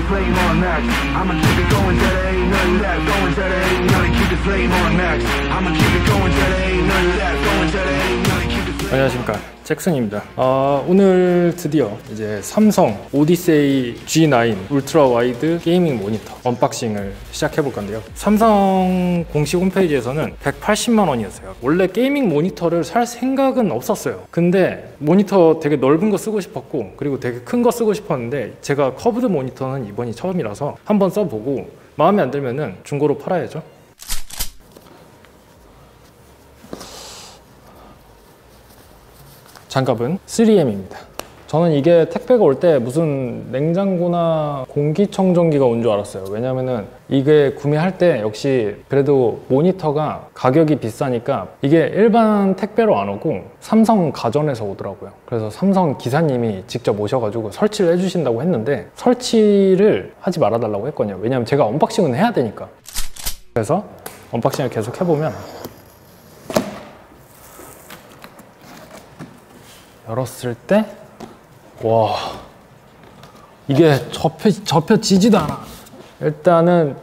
the flame on max. I'ma keep it going till there ain't none left. Going till there ain't none, keep the flame on max. I'ma keep it going till there ain't none left. Going till there ain't none, keep the flame. 안녕하십니까, 잭슨입니다. 오늘 드디어 이제 삼성 오디세이 G9 울트라 와이드 게이밍 모니터 언박싱을 시작해 볼 건데요. 삼성 공식 홈페이지에서는 180만 원이었어요. 원래 게이밍 모니터를 살 생각은 없었어요. 근데 모니터 되게 넓은 거 쓰고 싶었고, 그리고 되게 큰 거 쓰고 싶었는데 제가 커브드 모니터는 이번이 처음이라서 한번 써보고 마음에 안 들면은 중고로 팔아야죠. 장갑은 3M입니다. 저는 이게 택배가 올 때 무슨 냉장고나 공기청정기가 온 줄 알았어요. 왜냐면은 이게 구매할 때 역시 그래도 모니터가 가격이 비싸니까 이게 일반 택배로 안 오고 삼성 가전에서 오더라고요. 그래서 삼성 기사님이 직접 오셔가지고 설치를 해주신다고 했는데 설치를 하지 말아달라고 했거든요. 왜냐면 제가 언박싱은 해야 되니까. 그래서 언박싱을 계속 해보면 열었을 때 와, 이게 접혀지지도 않아. 일단은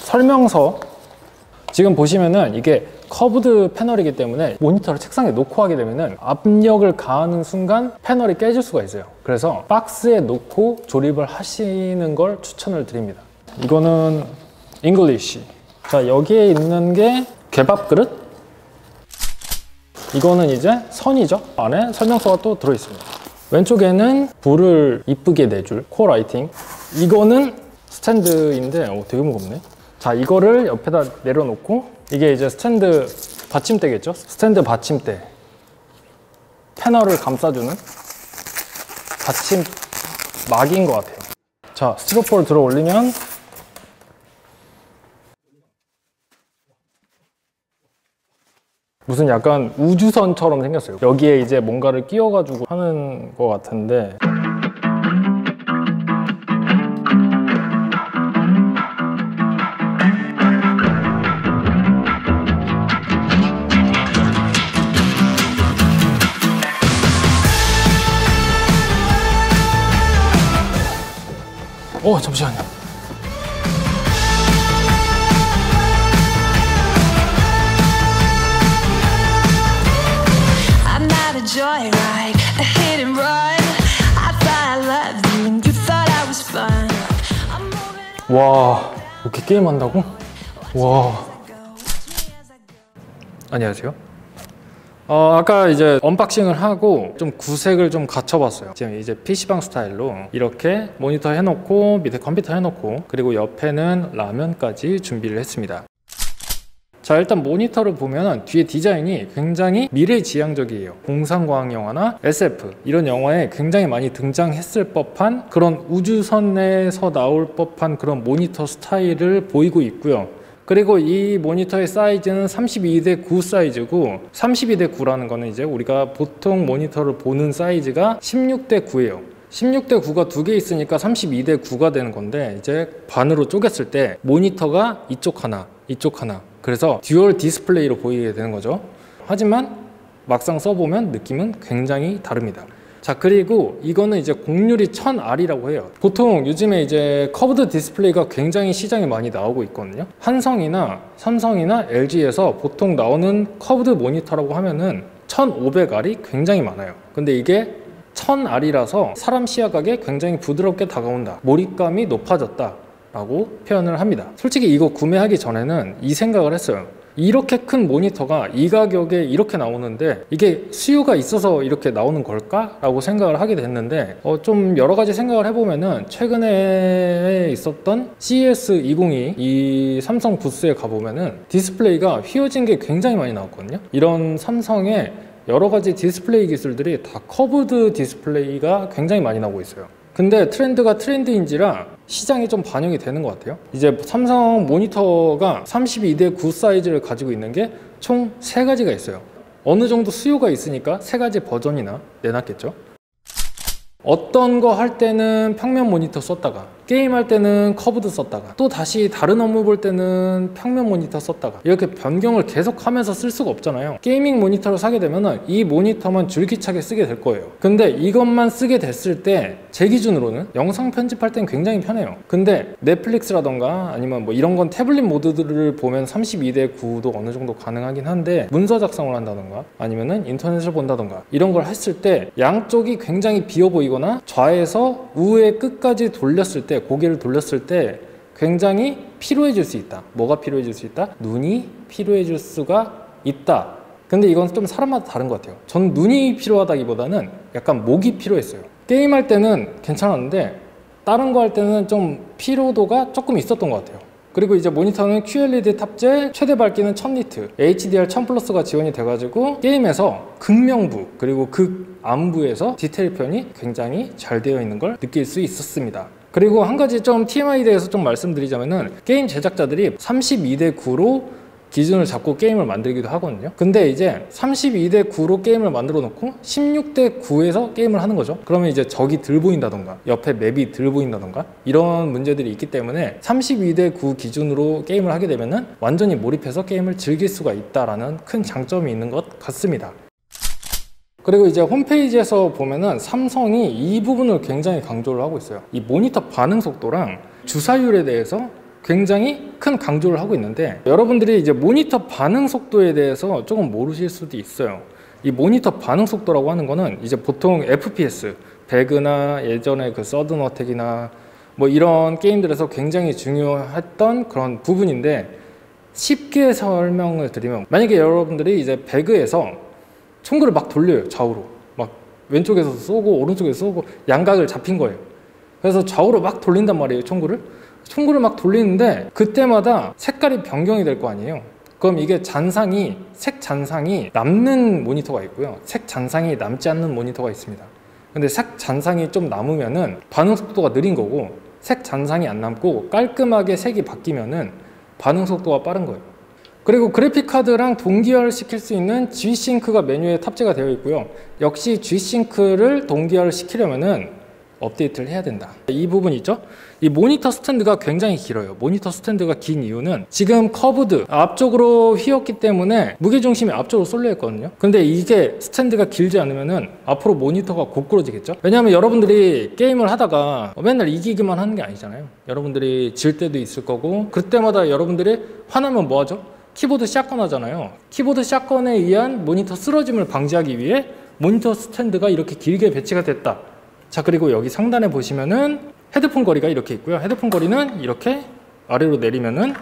설명서, 지금 보시면은 이게 커브드 패널이기 때문에 모니터를 책상에 놓고 하게 되면은 압력을 가하는 순간 패널이 깨질 수가 있어요. 그래서 박스에 놓고 조립을 하시는 걸 추천을 드립니다. 이거는 잉글리시. 자, 여기에 있는 게 개밥 그릇. 이거는 이제 선이죠. 안에 설명서가 또 들어있습니다. 왼쪽에는 불을 이쁘게 내줄 코 라이팅. 이거는 스탠드인데 되게 무겁네. 자, 이거를 옆에다 내려놓고 이게 이제 스탠드 받침대겠죠. 스탠드 받침대, 패널을 감싸주는 받침 막인 것 같아요. 자, 스티로폼을 들어 올리면 무슨 약간 우주선처럼 생겼어요. 여기에 이제 뭔가를 끼워가지고 하는 것 같은데, 잠시만요. Joyride, a hit and run. I thought I loved you and you thought I was fun. 와, 이렇게 게임한다고? 와. 안녕하세요. 아까 이제 언박싱을 하고 좀 구색을 좀 갖춰봤어요. 지금 이제 PC방 스타일로 이렇게 모니터 해놓고 밑에 컴퓨터 해놓고 그리고 옆에는 라면까지 준비를 했습니다. 자, 일단 모니터를 보면 뒤에 디자인이 굉장히 미래지향적이에요. 공상과학 영화나 SF 이런 영화에 굉장히 많이 등장했을 법한 그런 우주선에서 나올 법한 그런 모니터 스타일을 보이고 있고요. 그리고 이 모니터의 사이즈는 32:9 사이즈고, 32:9라는 거는 이제 우리가 보통 모니터를 보는 사이즈가 16:9예요. 16:9가 두 개 있으니까 32:9가 되는 건데, 이제 반으로 쪼갰을 때 모니터가 이쪽 하나, 이쪽 하나, 그래서 듀얼 디스플레이로 보이게 되는 거죠. 하지만 막상 써보면 느낌은 굉장히 다릅니다. 자, 그리고 이거는 이제 곡률이 1000R이라고 해요. 보통 요즘에 이제 커브드 디스플레이가 굉장히 시장에 많이 나오고 있거든요. 한성이나 삼성이나 LG에서 보통 나오는 커브드 모니터라고 하면은 1500R이 굉장히 많아요. 근데 이게 1000R이라서 사람 시야각에 굉장히 부드럽게 다가온다, 몰입감이 높아졌다 라고 표현을 합니다. 솔직히 이거 구매하기 전에는 이 생각을 했어요. 이렇게 큰 모니터가 이 가격에 이렇게 나오는데 이게 수요가 있어서 이렇게 나오는 걸까? 라고 생각을 하게 됐는데 좀 여러 가지 생각을 해보면은 최근에 있었던 CES2022 이 삼성 부스에 가보면은 디스플레이가 휘어진 게 굉장히 많이 나왔거든요. 이런 삼성의 여러 가지 디스플레이 기술들이 다 커브드 디스플레이가 굉장히 많이 나오고 있어요. 근데 트렌드가 트렌드인지라 시장이 좀 반영이 되는 것 같아요. 이제 삼성 모니터가 32:9 사이즈를 가지고 있는 게 총 3가지가 있어요. 어느 정도 수요가 있으니까 3가지 버전이나 내놨겠죠. 어떤 거 할 때는 평면 모니터 썼다가 게임할 때는 커브드 썼다가 또 다시 다른 업무 볼 때는 평면 모니터 썼다가 이렇게 변경을 계속하면서 쓸 수가 없잖아요. 게이밍 모니터를 사게 되면은 이 모니터만 줄기차게 쓰게 될 거예요. 근데 이것만 쓰게 됐을 때 제 기준으로는 영상 편집할 땐 굉장히 편해요. 근데 넷플릭스라던가 아니면 뭐 이런 건 태블릿 모드들을 보면 32:9도 어느 정도 가능하긴 한데 문서 작성을 한다던가 아니면은 인터넷을 본다던가 이런 걸 했을 때 양쪽이 굉장히 비어 보이거나 좌에서 우의 끝까지 돌렸을 때 고개를 돌렸을 때 굉장히 피로해질 수 있다. 뭐가 피로해질 수 있다? 눈이 피로해질 수가 있다. 근데 이건 좀 사람마다 다른 것 같아요. 전 눈이 피로하다기보다는 약간 목이 피로했어요. 게임할 때는 괜찮았는데 다른 거 할 때는 좀 피로도가 조금 있었던 것 같아요. 그리고 이제 모니터는 QLED 탑재, 최대 밝기는 1000니트, HDR 1000플러스가 지원이 돼가지고 게임에서 극명부 그리고 극암부에서 디테일 표현이 굉장히 잘 되어 있는 걸 느낄 수 있었습니다. 그리고 한 가지 좀 TMI에 대해서 좀 말씀드리자면은 게임 제작자들이 32:9로 기준을 잡고 게임을 만들기도 하거든요. 근데 이제 32:9로 게임을 만들어 놓고 16:9에서 게임을 하는 거죠. 그러면 이제 적이 덜 보인다던가 옆에 맵이 덜 보인다던가 이런 문제들이 있기 때문에 32:9 기준으로 게임을 하게 되면은 완전히 몰입해서 게임을 즐길 수가 있다라는 큰 장점이 있는 것 같습니다. 그리고 이제 홈페이지에서 보면은 삼성이 이 부분을 굉장히 강조를 하고 있어요. 이 모니터 반응 속도랑 주사율에 대해서 굉장히 큰 강조를 하고 있는데 여러분들이 이제 모니터 반응 속도에 대해서 조금 모르실 수도 있어요. 이 모니터 반응 속도라고 하는 거는 이제 보통 FPS, 배그나 예전에 그 서든 어택이나 뭐 이런 게임들에서 굉장히 중요했던 그런 부분인데 쉽게 설명을 드리면 만약에 여러분들이 이제 배그에서 총구를 막 돌려요. 좌우로 막 왼쪽에서 쏘고 오른쪽에서 쏘고 양각을 잡힌 거예요. 그래서 좌우로 막 돌린단 말이에요. 총구를 막 돌리는데 그때마다 색깔이 변경이 될 거 아니에요. 그럼 이게 색 잔상이 남는 모니터가 있고요. 색 잔상이 남지 않는 모니터가 있습니다. 근데 색 잔상이 좀 남으면은 반응 속도가 느린 거고 색 잔상이 안 남고 깔끔하게 색이 바뀌면은 반응 속도가 빠른 거예요. 그리고 그래픽카드랑 동기화를 시킬 수 있는 G-Sync가 메뉴에 탑재가 되어 있고요. 역시 G-Sync를 동기화를 시키려면은 업데이트를 해야 된다. 이 부분 있죠? 이 모니터 스탠드가 굉장히 길어요. 모니터 스탠드가 긴 이유는 지금 커브드 앞쪽으로 휘었기 때문에 무게중심이 앞쪽으로 쏠려 있거든요. 근데 이게 스탠드가 길지 않으면은 앞으로 모니터가 고꾸러지겠죠? 왜냐하면 여러분들이 게임을 하다가 맨날 이기기만 하는 게 아니잖아요. 여러분들이 질 때도 있을 거고 그때마다 여러분들이 화나면 뭐 하죠? 키보드 샷건 하잖아요. 키보드 샷건에 의한 모니터 쓰러짐을 방지하기 위해 모니터 스탠드가 이렇게 길게 배치가 됐다. 자, 그리고 여기 상단에 보시면은 헤드폰 거리가 이렇게 있고요. 헤드폰 거리는 이렇게 아래로 내리면은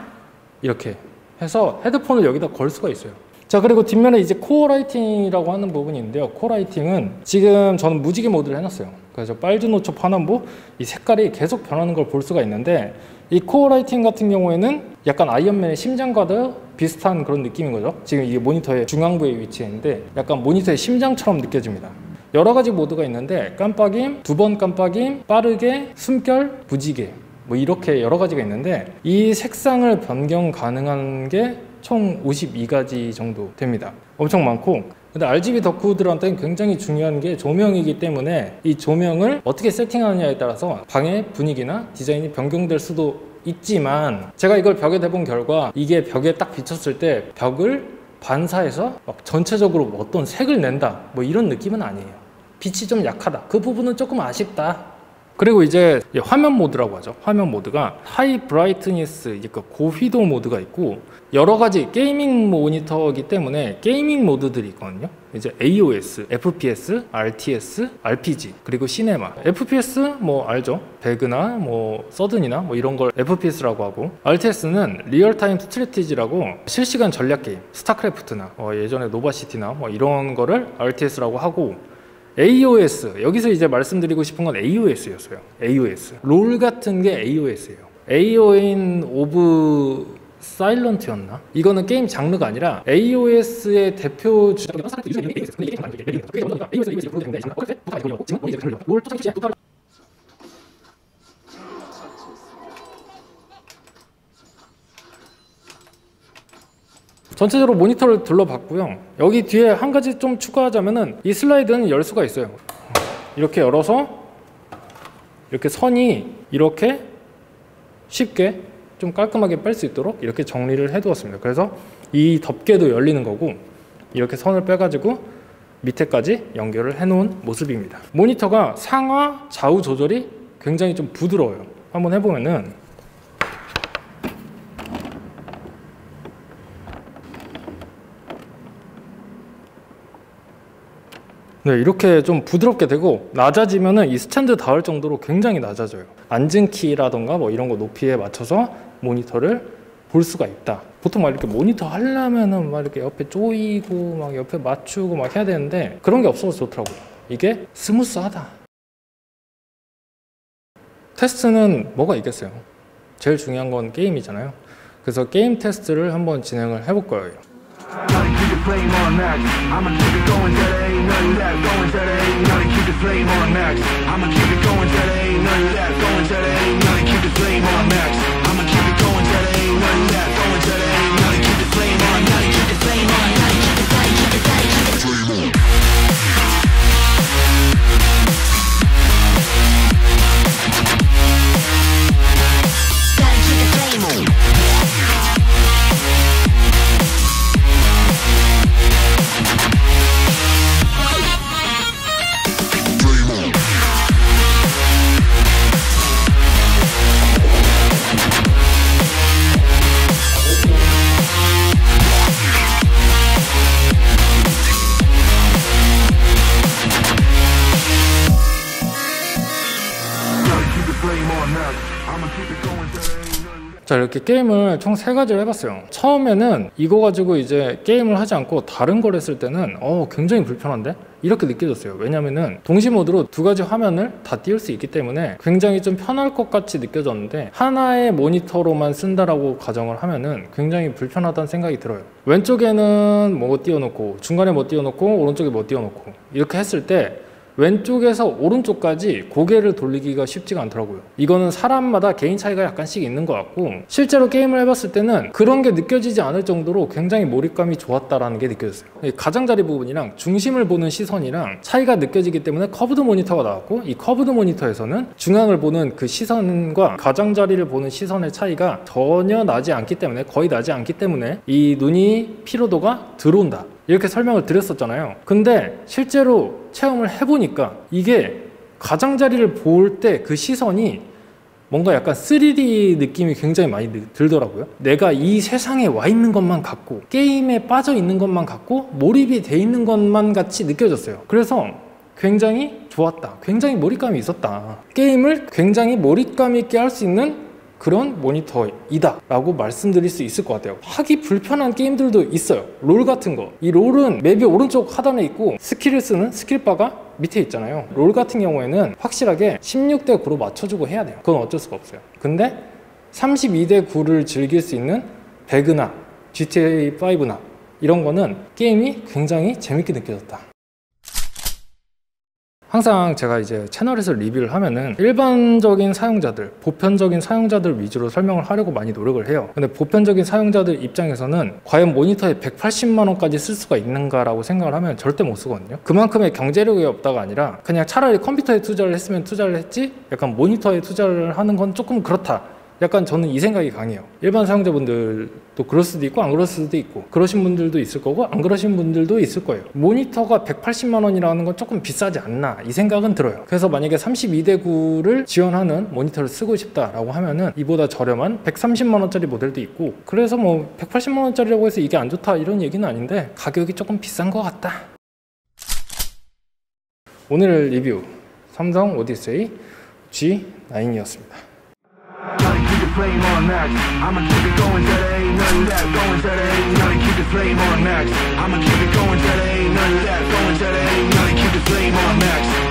이렇게 해서 헤드폰을 여기다 걸 수가 있어요. 자, 그리고 뒷면에 이제 코어 라이팅이라고 하는 부분이 있는데요. 코어 라이팅은 지금 저는 무지개 모드를 해놨어요. 그래서 빨주노초 파남보 이 색깔이 계속 변하는 걸 볼 수가 있는데 이 코어 라이팅 같은 경우에는 약간 아이언맨의 심장과도 비슷한 그런 느낌인 거죠. 지금 이게 모니터의 중앙부에 위치해 있는데 약간 모니터의 심장처럼 느껴집니다. 여러 가지 모드가 있는데 깜빡임, 2번 깜빡임, 빠르게, 숨결, 무지개 뭐 이렇게 여러 가지가 있는데 이 색상을 변경 가능한 게 총 52가지 정도 됩니다. 엄청 많고 근데 RGB 덕후들한테는 굉장히 중요한 게 조명이기 때문에 이 조명을 어떻게 세팅하느냐에 따라서 방의 분위기나 디자인이 변경될 수도 있지만 제가 이걸 벽에 대본 결과 이게 벽에 딱 비쳤을 때 벽을 반사해서 막 전체적으로 어떤 색을 낸다 뭐 이런 느낌은 아니에요. 빛이 좀 약하다. 그 부분은 조금 아쉽다. 그리고 이제 화면 모드라고 하죠. 화면 모드가 하이 브라이트니스, 이제 고휘도 모드가 있고 여러 가지 게이밍 모니터이기 때문에 게이밍 모드들이 있거든요. 이제 AOS, FPS, RTS, RPG, 그리고 시네마. FPS 뭐 알죠? 배그나 뭐 서든이나 뭐 이런 걸 FPS라고 하고 RTS는 리얼타임 스트래티지라고 실시간 전략 게임, 스타크래프트나 예전에 노바시티나 뭐 이런 거를 RTS라고 하고 AOS, 여기서 이제 말씀드리고 싶은 건 AOS였어요. AOS. 롤 같은 게 AOS예요. AO인 오브 사일런트였나? 이거는 게임 장르가 아니라 AOS의 대표 주자가 전체적으로 모니터를 둘러봤고요. 여기 뒤에 한 가지 좀 추가하자면은 이 슬라이드는 열 수가 있어요. 이렇게 열어서 이렇게 선이 이렇게 쉽게 좀 깔끔하게 뺄 수 있도록 이렇게 정리를 해 두었습니다. 그래서 이 덮개도 열리는 거고 이렇게 선을 빼가지고 밑에까지 연결을 해 놓은 모습입니다. 모니터가 상하 좌우 조절이 굉장히 좀 부드러워요. 한번 해보면은 네, 이렇게 좀 부드럽게 되고 낮아지면은 이 스탠드 닿을 정도로 굉장히 낮아져요. 앉은 키라던가 뭐 이런 거 높이에 맞춰서 모니터를 볼 수가 있다. 보통 막 이렇게 모니터 하려면은 막 이렇게 옆에 조이고 막 옆에 맞추고 막 해야 되는데 그런 게 없어서 좋더라고요. 이게 스무스하다. 테스트는 뭐가 있겠어요? 제일 중요한 건 게임이잖아요. 그래서 게임 테스트를 한번 진행을 해볼 거예요. Gotta keep the flame on max. I'ma keep it going till there ain't none of that. Going till there ain't none. Keep the flame on max. I'ma keep it going till there ain't none of that. Going till there ain't none. Keep the flame on max. I'ma keep it going till there ain't none of that. Going till there ain't none. Keep the flame on. Gotta keep the flame on. Gotta keep the flame. Keep the flame. Keep the flame on. Gotta keep the flame on. 자, 이렇게 게임을 총 3가지를 해봤어요. 처음에는 이거 가지고 이제 게임을 하지 않고 다른 걸 했을 때는 굉장히 불편한데? 이렇게 느껴졌어요. 왜냐면은 동시 모드로 2가지 화면을 다 띄울 수 있기 때문에 굉장히 좀 편할 것 같이 느껴졌는데 하나의 모니터로만 쓴다라고 가정을 하면은 굉장히 불편하다는 생각이 들어요. 왼쪽에는 뭐 띄워놓고 중간에 뭐 띄워놓고 오른쪽에 뭐 띄워놓고 이렇게 했을 때 왼쪽에서 오른쪽까지 고개를 돌리기가 쉽지가 않더라고요. 이거는 사람마다 개인 차이가 약간씩 있는 것 같고 실제로 게임을 해봤을 때는 그런 게 느껴지지 않을 정도로 굉장히 몰입감이 좋았다라는 게 느껴졌어요. 가장자리 부분이랑 중심을 보는 시선이랑 차이가 느껴지기 때문에 커브드 모니터가 나왔고 이 커브드 모니터에서는 중앙을 보는 그 시선과 가장자리를 보는 시선의 차이가 전혀 나지 않기 때문에 거의 나지 않기 때문에 이 눈이 피로도가 들어온다. 이렇게 설명을 드렸었잖아요. 근데 실제로 체험을 해보니까 이게 가장자리를 볼 때 그 시선이 뭔가 약간 3D 느낌이 굉장히 많이 들더라고요. 내가 이 세상에 와 있는 것만 같고 게임에 빠져 있는 것만 같고 몰입이 돼 있는 것만 같이 느껴졌어요. 그래서 굉장히 좋았다. 굉장히 몰입감이 있었다. 게임을 굉장히 몰입감 있게 할 수 있는 그런 모니터이다 라고 말씀드릴 수 있을 것 같아요. 하기 불편한 게임들도 있어요. 롤 같은 거. 이 롤은 맵이 오른쪽 하단에 있고 스킬을 쓰는 스킬바가 밑에 있잖아요. 롤 같은 경우에는 확실하게 16대 9로 맞춰주고 해야 돼요. 그건 어쩔 수가 없어요. 근데 32대 9를 즐길 수 있는 배그나 GTA 5나 이런 거는 게임이 굉장히 재밌게 느껴졌다. 항상 제가 이제 채널에서 리뷰를 하면은 일반적인 사용자들, 보편적인 사용자들 위주로 설명을 하려고 많이 노력을 해요. 근데 보편적인 사용자들 입장에서는 과연 모니터에 180만 원까지 쓸 수가 있는가라고 생각을 하면 절대 못 쓰거든요. 그만큼의 경제력이 없다가 아니라 그냥 차라리 컴퓨터에 투자를 했으면 투자를 했지 약간 모니터에 투자를 하는 건 조금 그렇다. 약간 저는 이 생각이 강해요. 일반 사용자분들도 그럴 수도 있고 안 그럴 수도 있고 그러신 분들도 있을 거고 안 그러신 분들도 있을 거예요. 모니터가 180만 원이라는 건 조금 비싸지 않나 이 생각은 들어요. 그래서 만약에 32대 9를 지원하는 모니터를 쓰고 싶다라고 하면은 이보다 저렴한 130만 원짜리 모델도 있고 그래서 뭐 180만 원짜리라고 해서 이게 안 좋다 이런 얘기는 아닌데 가격이 조금 비싼 것 같다. 오늘 리뷰 삼성 오디세이 G9이었습니다. Gotta keep the flame on max. I'ma keep it going till there ain't none of that. Going till there ain't none. Keep the flame on max. I'ma keep it going till there ain't none of that. Going till there ain't none. Keep the flame on max.